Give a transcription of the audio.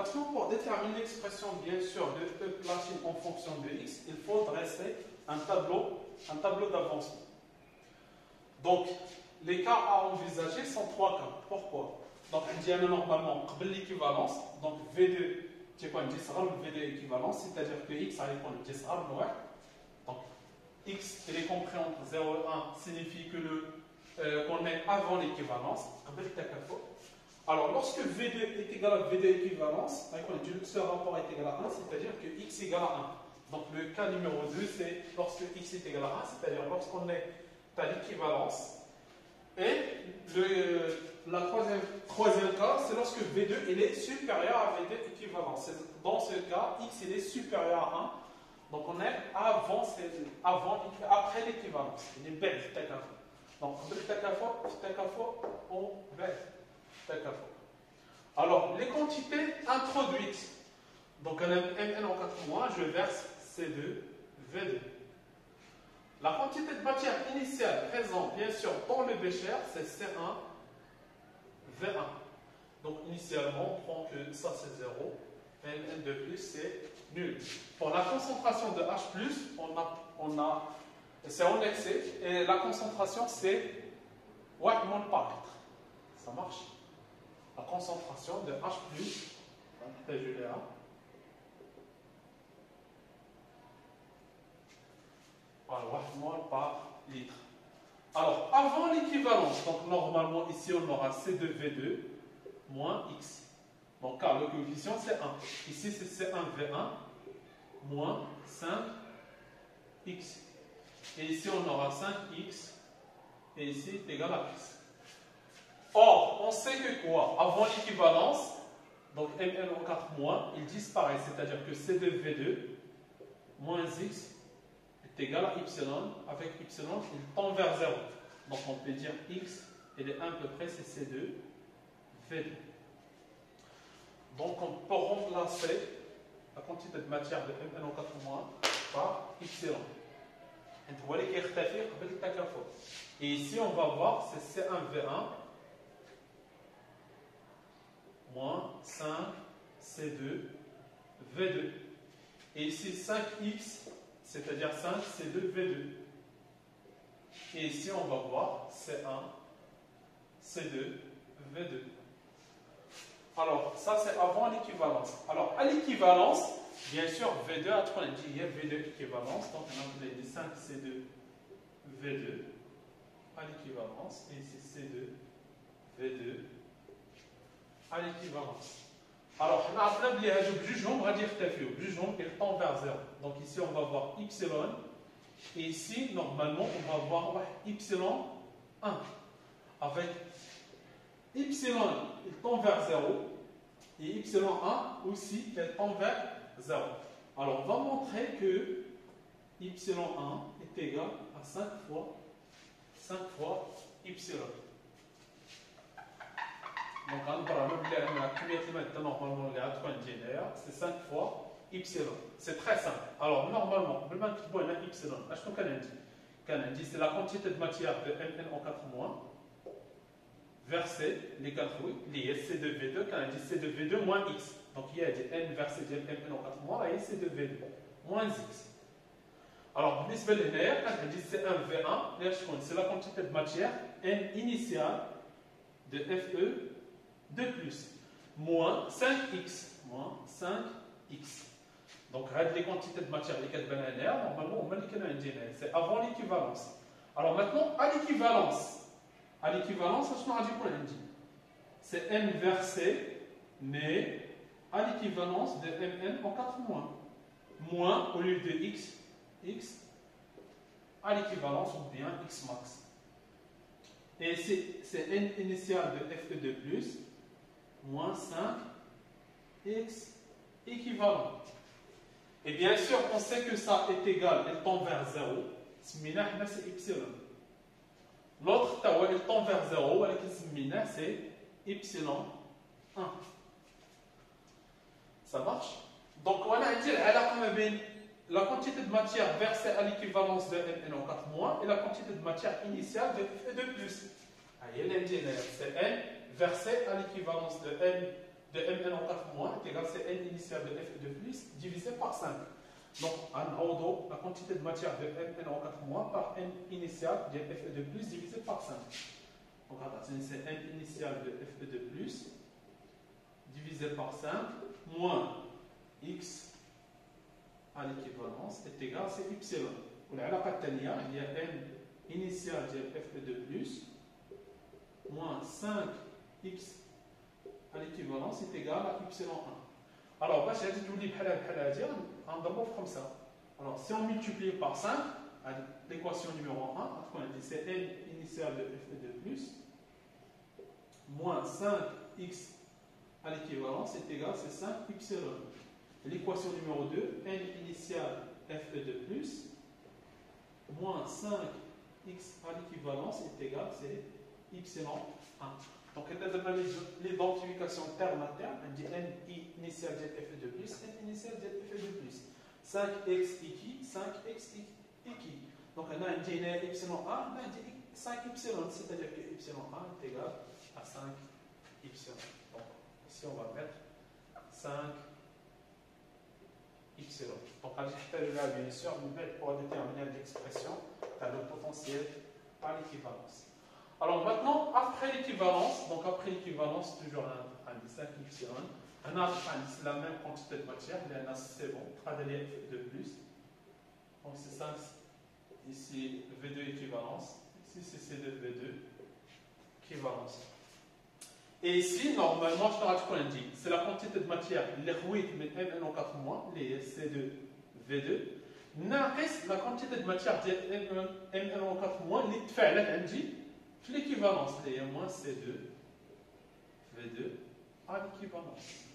maintenant, pour déterminer l'expression, bien sûr, de E platine en fonction de X, il faut dresser un tableau d'avancement. Donc, les cas à envisager sont 3 cas. Pourquoi? Donc, on dit normalement, l'équivalence, donc V2, c'est quoi? V2 équivalence, c'est-à-dire que X a répondu 10 donc, X, il est compris entre 0 et 1, signifie que qu'on est avant l'équivalence. Alors, lorsque V2 est égal à V2 équivalence, ce rapport est égal à 1, c'est-à-dire que X est égal à 1. Donc, le cas numéro 2, c'est lorsque X est égal à 1, c'est-à-dire lorsqu'on est à l'équivalence. Et la troisième cas, c'est lorsque V2 il est supérieur à V2 équivalence. Dans ce cas, X il est supérieur à 1. Donc on est après l'équivalence. Il est bête, donc on alors, les quantités introduites. Donc on a Mn en 4 mois, je verse C2, V2. La quantité de matière initiale présente, bien sûr, dans le bécher, c'est C1, V1. Donc, initialement, on prend que ça, c'est 0. Mn de plus, c'est nul. Pour la concentration de H+, c'est en excès. Et la concentration, c'est 8 mol par litre. Ça marche? La concentration de H+, Julia. Voilà, 8 mol par litre. Alors, avant l'équivalence, donc normalement ici on aura C2V2 moins X. Donc, car le coefficient c'est 1. Ici c'est C1V1 moins 5X. Et ici on aura 5X et ici est égal à X. Or, on sait que quoi? Avant l'équivalence, donc Mn en 4 moins, il disparaît, c'est-à-dire que C2V2 moins X est égal à Y, avec Y, il tend vers 0. Donc on peut dire X, il est à peu près, c'est C2, V2. Donc on peut remplacer la quantité de matière de Mn en 4 mois par Y. Et ici on va voir, c'est C1V1 moins 5 C2 V2. Et ici 5X, c'est-à-dire 5 C2 V2. Et ici on va voir C1 C2 V2. Alors ça c'est avant l'équivalence. Alors à l'équivalence, bien sûr V2, on a dit hier V2 équivalence, donc on a dit 5 C2 V2 à l'équivalence, et ici C2 V2 à l'équivalence. Alors, on a appelé le jugeon, on va dire jugeon, il tend vers 0. Donc ici, on va voir Y. Et ici, normalement, on va voir Y1. Avec Y, il tend vers 0. Et Y1 aussi, il tend vers 0. Alors, on va montrer que Y1 est égal à 5 fois Y. Donc, normalement, c'est 5 fois Y. C'est très simple. Alors, normalement, Y, c'est la quantité de matière de Mn en 4 mois, versé les 4 liés C2V2, quand on dit C2V2 moins X. Donc, il y a dit N versé Mn en 4 mois, et C2V2 moins X. Alors, quand on dit C1V1, c'est la quantité de matière N initiale de FE de plus, moins 5x, Donc, les quantités de matière, les 4 bananaires, normalement, c'est avant l'équivalence. Alors maintenant, à l'équivalence, c'est n versé, mais à l'équivalence de Mn en 4 mois. Moins, au lieu de x, à l'équivalence, ou bien x max. Et c'est n initial de Fe de plus, moins 5x équivalent. Et bien sûr, on sait que ça est égal, il tend vers 0. C'est y. L'autre, il tend vers 0, c'est y1. Ça marche? Donc, on a dit la quantité de matière versée à l'équivalence de Mn en 4 mois et la quantité de matière initiale de Fe de plus. C'est N versé à l'équivalence de de mn en 4 moins est égal à Cn initial de Fe2 plus divisé par 5. Donc, en haut, la quantité de matière de mn en 4 moins par n initial de Fe2 plus divisé par 5. Donc, c'est n initial de Fe2 plus divisé par 5 moins x à l'équivalence est égal à epsilon. والعلاقة الثانية هي n initial de Fe2 plus moins 5x à l'équivalence est égal à epsilon 1. Alors, باش هذه تولي بحالها بحال هذه غنضربو في 5. Alors, si on multiplie par 5, l'équation numéro 1, c'est n initial de Fe2 plus moins 5x à l'équivalence est égal à 5 epsilon. L'équation numéro 2, n initial Fe2 plus moins 5x à l'équivalence est égal à epsilon 1. Donc, l'identification terme à terme, on dit n initial de Fe2 plus, n initial de Fe2 plus. 5x ici, 5x ici. Donc, on a un dit epsilon 1, on a dit 5 epsilon, c'est-à-dire que epsilon 1 est égal à 5 epsilon. Donc, ici, on va mettre 5 epsilon. Donc, à là, bien sûr, nous mettons pour déterminer l'expression dans le potentiel par l'équivalence. Alors maintenant, après l'équivalence, toujours un 5 epsilon, on a la même quantité de matière, c'est bon, tradélé de plus. Donc c'est 5, ici V2 équivalence, ici c'est C2 V2 équivalence. Et ici, normalement, je te raconte qu'on dit, c'est la quantité de matière, les 8 mais Mn en 4 moins, les C2 V2, ناقص la quantité de matière Mn en 4 moins, اللي تفاعلت عندي في l'équivalence, les moins C2 V2 à l'équivalence.